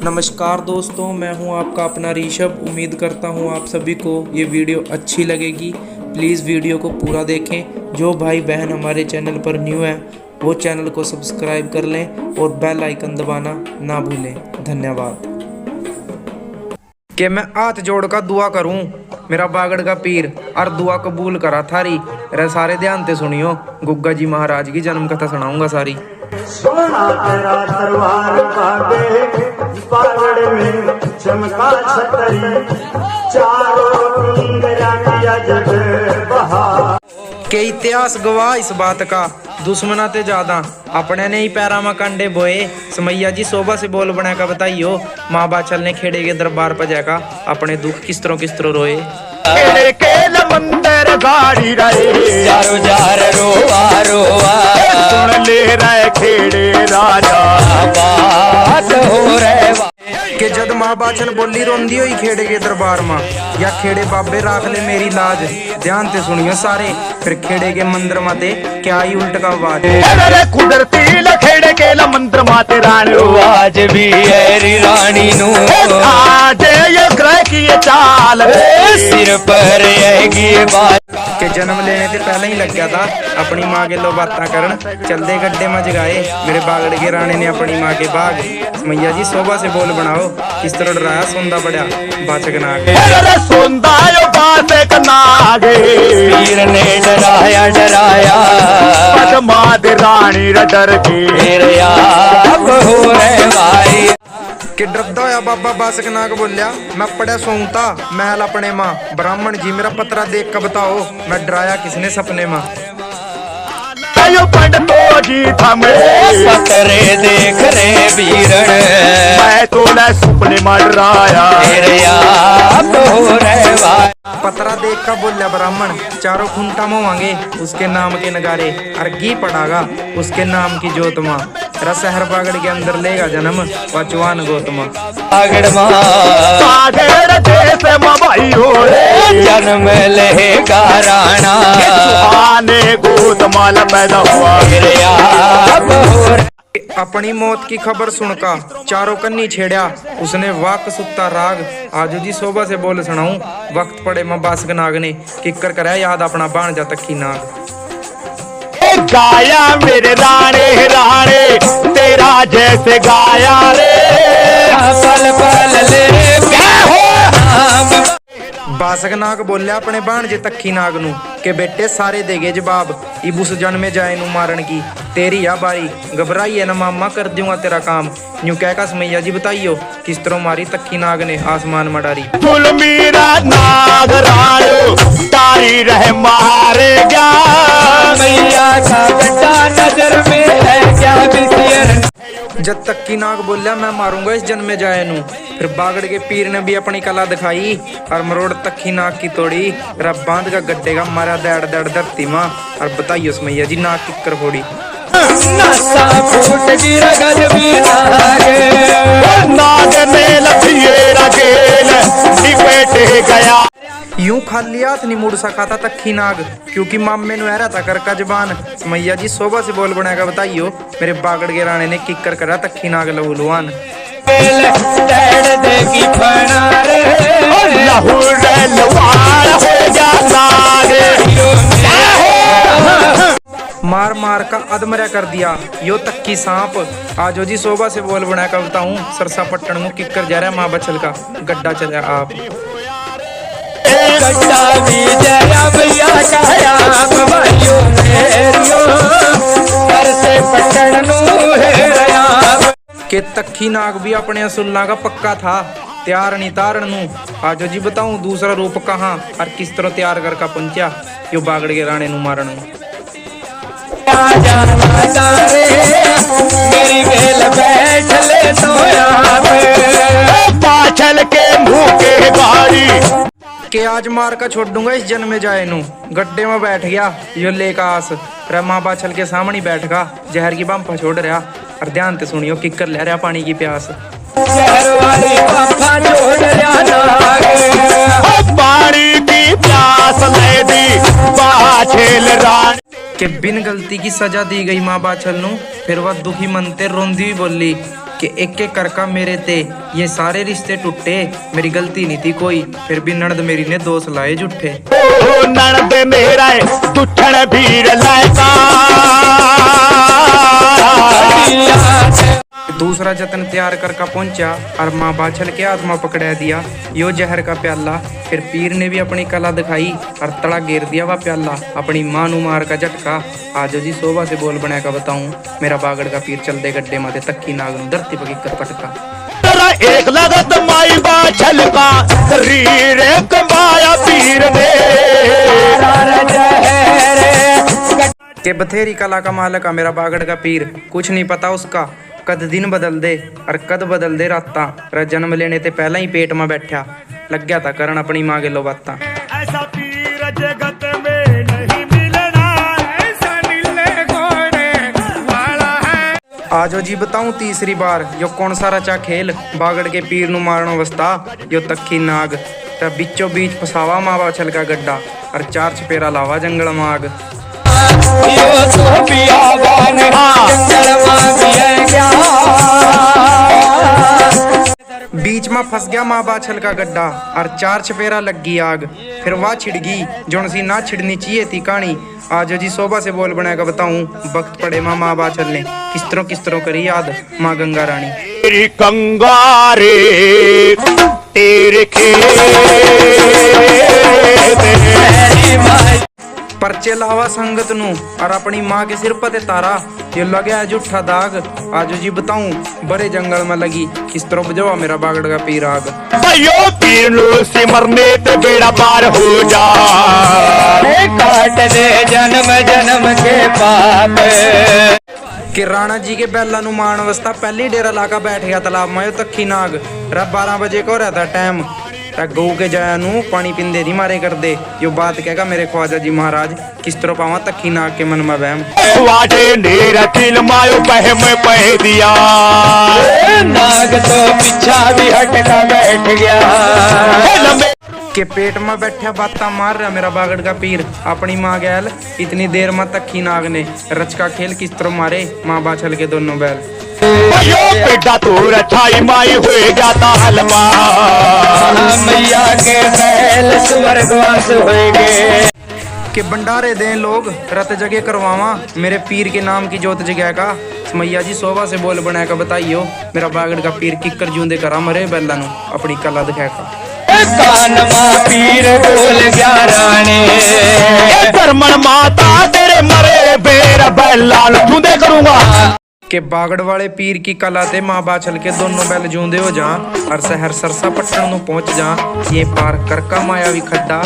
नमस्कार दोस्तों, मैं हूं आपका अपना ऋषभ। उम्मीद करता हूं आप सभी को ये वीडियो अच्छी लगेगी। प्लीज़ वीडियो को पूरा देखें। जो भाई बहन हमारे चैनल पर न्यू है वो चैनल को सब्सक्राइब कर लें और बेल आइकन दबाना ना भूलें। धन्यवाद। कि मैं हाथ जोड़कर दुआ करूं मेरा बागड़ का पीर और दुआ कबूल करा थारी। रे सारे ध्यान से सुनियो, गुग्गा जी महाराज की जन्म कथा सुनाऊंगा सारी। सोना तेरा दरबार बागे बागड़ में चमका छतरी चारों इंद्रियां किया जग बहा। के इतिहास गवाह इस बात का दुश्मना ते ज्यादा अपने ने ही पैरा में कंडे बोए। समैया जी शोभा से बोल बना का बताइयो, माँ बाचल ने खेड़े के दरबार पर जाकर अपने दुख किस तरह रोए। खेड़े के मंदिर गाड़ी रहे चारो जार रोआ रोआ सुन ले रहे खेड़े राजा बात हो रहे के जद माँ बाचल बोली रोंदी हुई खेड़े के दरबार में, या खेड़े बाबे राख ले मेरी लाज। ध्यान से सुनियो सारे, फिर खेड़े के मंदिर माते क्या ही उल्ट का आवाज। कुदरती खेड़े के मंदिर माते रानी आज भी ऐरी रानी नू आज ये ग्रह की ये चाल सिर पर रहेगी बात। के जन्म लेने से पहले ही लग गया था अपनी माँ के लो बातें करन। चलते गड्ढे में जगाए मेरे बागड़ के राणे ने अपनी माँ के बाग। मैया जी शोभा से बोल बनाओ, किस तरह डराया सोंदा बड़ा बाचक नाग। सोंदा यो बाचक नाग पीर ने डराया डराया पद्माद रानी डर के हो रहे भाई। कि डरदा होया बाबा बासक नाग बोलिया, मैं पड़े सोऊंता महल अपने माँ। ब्राह्मण जी मेरा पतरा देख कर बताओ, मैं डराया किसने सपने माँ। पंडितो जी थमे पतरे देख रे बीरण मैं तो सपने में डराया हो रहे भाई। पतरा देख कर बोलिया ब्राह्मण, चारों खूंटा मोवांगे उसके नाम के नगारे, अर्गी पड़ागा उसके नाम की जोत माँ। तेरा शहर बागड़ के अंदर लेगा जन्म पचवान गौतमा। भाई हो जन्म लेगा राणा आने गौतमाल पैदा हुआ। अपनी मौत की खबर सुनका चारों कन्नी छेड़ा उसने वाक सुत्ता राग। आजो जी शोभा से बोल सुनाऊं, वक्त पड़े मां बासक नाग ने किकर करा याद अपना बाण जा तक्की नाग। गाया मेरे राणे राणे तेरा जैसे गाया रे पल पल ले बासक नाग बोलिया अपने बाण जे तक्की नाग नू के बेटे सारे देगे जवाब। इबुस जन्मे जाए नू मारन की तेरी या बारी, घबराइए न मामा कर दूंगा तेरा काम। यूं कह का समैया जी बताइयो किस तरह मारी तक्की नाग ने आसमान में डारी। फुल मीरा नाग राणो तारी रह मारे गया मैया का बेटा नजर में है क्या बिसियर। जब तक की नाग बोलिया मैं मारूंगा इस जन्मे जाए नू, फिर बागड़ के पीर ने भी अपनी कला दिखाई और मरोड़ तक्की नाग की तोड़ी। रब बांध का गड्ढे का मारा दड़ दड़ धरती माँ। और बताइयो समैया जी नाग किकर फोड़ी। नसा फूट गिरा गजबी नाग ने लथिए रगेल निपेटे गया। यूं खाली हाथ नहीं मुड़ सका था तक्की नाग, क्योंकि मामे नु रहा था कर का जबान। मैया जी शोभा से बोल बनाएगा बताइयो मेरे बागड़ के राणे ने किकर करा तक्की नाग लहूलुआन। मार मार का अधमरा कर दिया यो तक्की सांप। आजो जी शोभा से बोल बनाया का बताऊं, सरसा पट्टन मुँह किकर जा रहा माँ बचल का गड्ढा चला आप। के तक्की नाग भी अपने असुल्ला का पक्का था, तैयार नहीं तारण नू। आजो जी बताऊं दूसरा रूप कहाँ और किस तरह तैयार कर का पहुंचा यो बागड़ के राणे नू मारण। मेरी बेल बैठ ले तो पाछल के मुंह के गाड़ी के आज मार का छोड़ दूंगा इस जन्म में जाए नू। गड्ढे में बैठ गया यो लेका आस, रमा बाछल के सामने बैठ गा जहर की बम्पा छोड़ रहा। और ध्यान से सुनियो किकर ले रहा पानी की प्यास। पानी की प्यास ले दी बाछल रानी के बिन गलती की सजा दी गई माँ बाछल नू। फिर वह दुखी मनते रोंदी हुई बोली, कि एक एक करका मेरे ते ये सारे रिश्ते टूटे। मेरी गलती नहीं थी कोई, फिर भी ननद मेरी ने दोष लाए झूठे। ओ ननद मेरा दुठन भीड़ लायका। दूसरा जतन तैयार करके पहुंचा और माँ बाछल के हाथ में पकड़ा दिया यो जहर का प्याला। फिर पीर ने भी अपनी कला दिखाई और तड़ा घेर दिया वह प्याला। अपनी माँ नू मार का झटका। आजो जी शोभा से बोल बना का बताऊं, मेरा बागड़ का पीर चल दे गड्ढे माथे तक्की नाग नू धरती पकी कर पटका। एक लगत माई बाछल का रीर कमाया पीर ने। के बथेरी कला का मालक आ मेरा बागड़ का पीर, कुछ नहीं पता उसका कद दिन बदल दे और कद बदल दे राता। रा जन्म लेने ते पहला ही पेट में बैठा लग गया था करण अपनी माँ के लो बाता। ऐसा पीर जगत में नहीं मिलना, ऐसा मिलने को वाला है। आजो जी बताऊं तीसरी बार यो कौन सा रचा खेल। बागड़ के पीर नु मारनो वस्ता यो तक्की नाग। तब बीचों बीच फसावा माँ बाछल का गड्ढा और चार चपेरा लावा जंगल माग। बीच में फंस गया माँ बाछल का गड्ढा और चार चपेरा लग गई आग। फिर वाह छिड़ गई जोन सी ना छिड़नी चाहिए थी कहानी। आजो जी शोभा से बोल बनाएगा बताऊं, वक्त पड़े माँ बाछल ने किस तरह करी याद माँ गंगा रानी। तेरी कंगारे तेरे परचे लावा संगत नू और अपनी माँ के सिर पर तारा ये लगे झूठा दाग। आजो जी बताऊं बड़े जंगल में लगी किस तरह बजवा मेरा बागड़ का पीर आग। पीर से मरने ते बेड़ा पार हो जा, काट दे जन्म जन्म के पाप। कि राणा जी के बैला नु मान अवस्था पहले डेरा लाका बैठ गया तालाब में यो तक्की नाग। रब 12 बजे को रहता टाइम। गऊ के जाया नू पानी पिंदे दी मारे कर दे। यो बात कहेगा मेरे ख्वाजा जी महाराज किस तरह पावा तक्की नाग के मन में वहम। वाटे नेरा तिल मायो पह में पह दिया, नाग तो पीछा भी हटका बैठ गया। के पेट में बैठा बाता मार रहा मेरा बागड़ का पीर अपनी माँ गैल। इतनी देर में तक्की नाग ने रच का खेल किस तरह मारे माँ बाछल के दोनों बैल। बेटा तू रछाई माई हो जाता हलवा, मैया के बैल स्वर्गवास होएंगे। के भंडारे दें लोग रत जगह करवावा मेरे पीर के नाम की जोत जगह का। मैया जी शोभा से बोल बना का बताइयो, मेरा बागड़ का पीर किकर जूंदे करा मरे बैला नु अपनी कला दिखा का। कान माँ पीर बोल गया रानी, धर्मन माता तेरे मरे बेर बैला जूंदे करूंगा। के बागड़ वाले पीर की कला ते माँ बाछल के दोनों बैल जूंदे हो जा और शहर सरसा पट्टन नु पहुंच जा। ये पार करका मायावी खड्डा।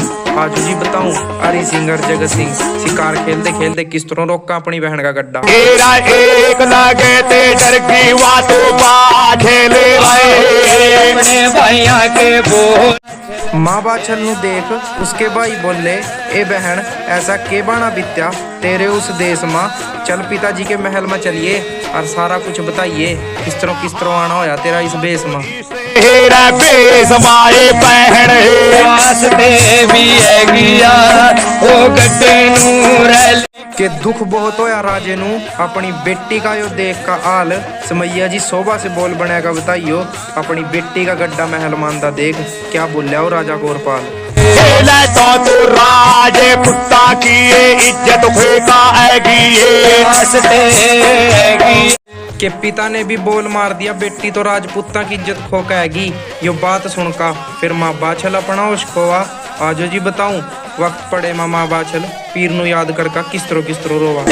आजू जी बताऊं हरी सिंह और जगत सिंह शिकार खेलते किस तरह रोका अपनी बहन का गड्ढा। तेरा एक लागे ते डर की बातों बाझेले अपने भाइयों के बोल। माँ बाछल नु देख उसके भाई बोले, ए बहन ऐसा के बाना बित्या तेरे उस देश माँ। चल पिताजी के महल में चलिए और सारा कुछ बताइए किस तरह आना होया तेरा इस बेस में। तेरा बेस माए बहन वास्ते भी है गिया ओ गड्ढे नूर के दुख बहुत होया राजे नू अपनी बेटी का यो देख का हाल। समैया जी शोभा से बोल बनेगा बताइयो, अपनी बेटी का गड्ढा महल मानदा देख क्या बोलिया वो राजा गोरपाल। तो राजे पुत्ता की इज्जत फेंका के पिता ने भी बोल मार दिया, बेटी तो राजपुता की इज्जत खोकाएगी। यो बात सुनका फिर माँ बाछल अपना होश खोवा। आजो जी बताऊं वक्त पड़े माँ बाछल पीर नु याद करका किस तरह रोवा।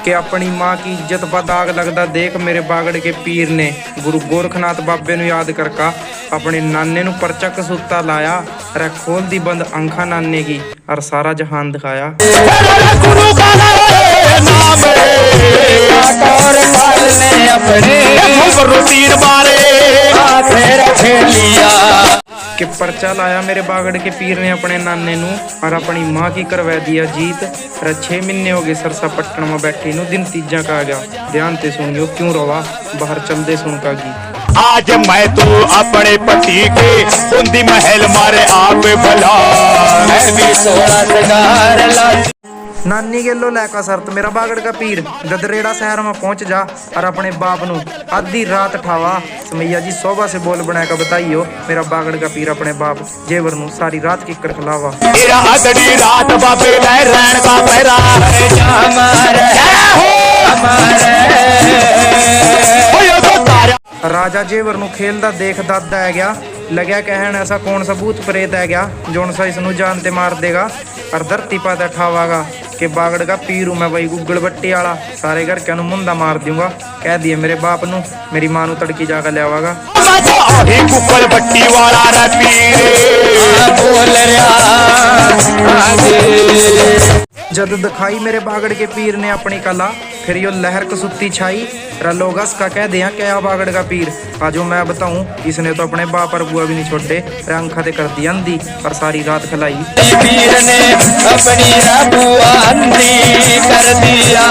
के अपनी माँ की इज्जत पर दाग लगदा देख मेरे बागड़ के पीर ने गुरु गोरखनाथ बाबे नु याद करका अपने नाने नु परचा कसूता लाया। रे खोल दी बंद अंखा नाने की और सारा जहान दिखाया। के पर्चा लाया मेरे बागड़ के पीर ने अपने नाने नु और अपनी माँ की करवा दिया जीत। 6 महीने हो गए सरसा पट्टन में बैठी नु दिन तीजा का आ गया। ध्यान से सुनियो क्यों रोवा बाहर चल दे सुन का गीत। आज मैं तो अपने पति के कुंदी महल मारे आप भला मैं भी थोड़ा सगार ला नानी गेलो लैका शर्त मेरा बागड़ का पीर गदरेड़ा शहर में पहुंच जा और अपने बाप नु आधी रात ठावा समैया जी शोभा से बोल बना कर बताइयो मेरा बागड़ का पीर अपने बाप जेवर नु सारी रात की खिलावा तेरा अगली रात बाबे ले रहन का पैरा हमारे ओयो तो तारा राजा जेवर नु खेलदा देख दादा है गया लग्या कहन ऐसा कौन सा भूत प्रेत है गया जोन सा इसनु जानते मार देगा और धरती पाता ठावागा के बागड़ का पीर हूं मैं भाई गुग्गल बट्टी वाला सारे घर के मुंदा मार दूंगा कह दिए मेरे बाप नु मेरी मां नु तड़की जाकर ले आवागा आही कुकल बट्टी वाला रे पीरे बोल जद दिखाई मेरे बागड़ के पीर ने अपनी कला फिर यो लहर कसुत्ती छाई रलोगस का कह दिया क्या बागड़ का पीर आजो मैं बताऊं इसने तो अपने बाप और बुआ भी नहीं छोड़े रंखा ते कर दी अंधी और सारी रात खलाई पीर ने अपनी बुआ अंधी कर दिया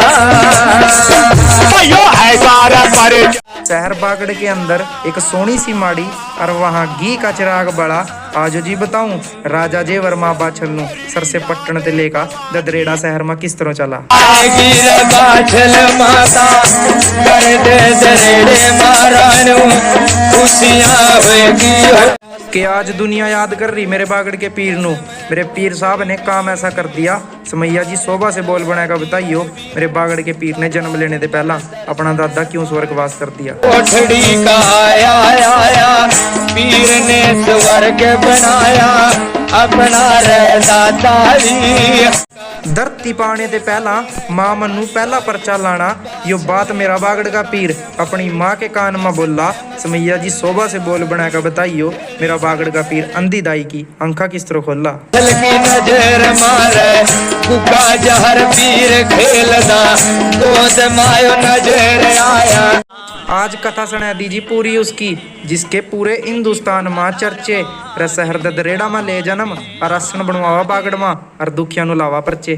ओयो ऐसा रे पर शहर बागड़ के अंदर एक सोनी सी माड़ी और वहाँ घी का चिराग बड़ा आजो जी बताऊं राजा जेवर माँ बाछल नु सर से पट्टन ते लेका ददरेड़ा शहर में किस तरह चला गिर बाछल माता कर दे दरेड़े मारानू खुशियां होगी कि आज दुनिया याद कर रही मेरे बागड़ के पीर नु मेरे पीर साहब ने काम ऐसा कर दिया समैया जी शोभा से बोल बनाएगा बताइयो मेरे बागड़ के पीर ने जन्म लेने से पहला अपना दादा क्यों स्वर्गवास कर दिया कोठड़ी का आया पीर ने स्वर्ग बनाया अपना रे दादा धरती पाने ते पहला मां मनु पहला पर्चा लाना यो बात मेरा बागड़ का पीर अपनी माँ के कान में बोला समैया जी शोभा से बोल बनाएगा बताइयो मेरा बागड़ का पीर अंधी दाई की अंखा किस तरह खोला की नजर मारे कुका जहर पीर खेलदा गोद मायो नजर आया आज कथा सुना दीजिए पूरी उसकी जिसके पूरे हिंदुस्तान में चर्चे शहर ददरेड़ा में ले जन्म और आसन बनवावा बागड़ में और दुखिया नु लावा परचे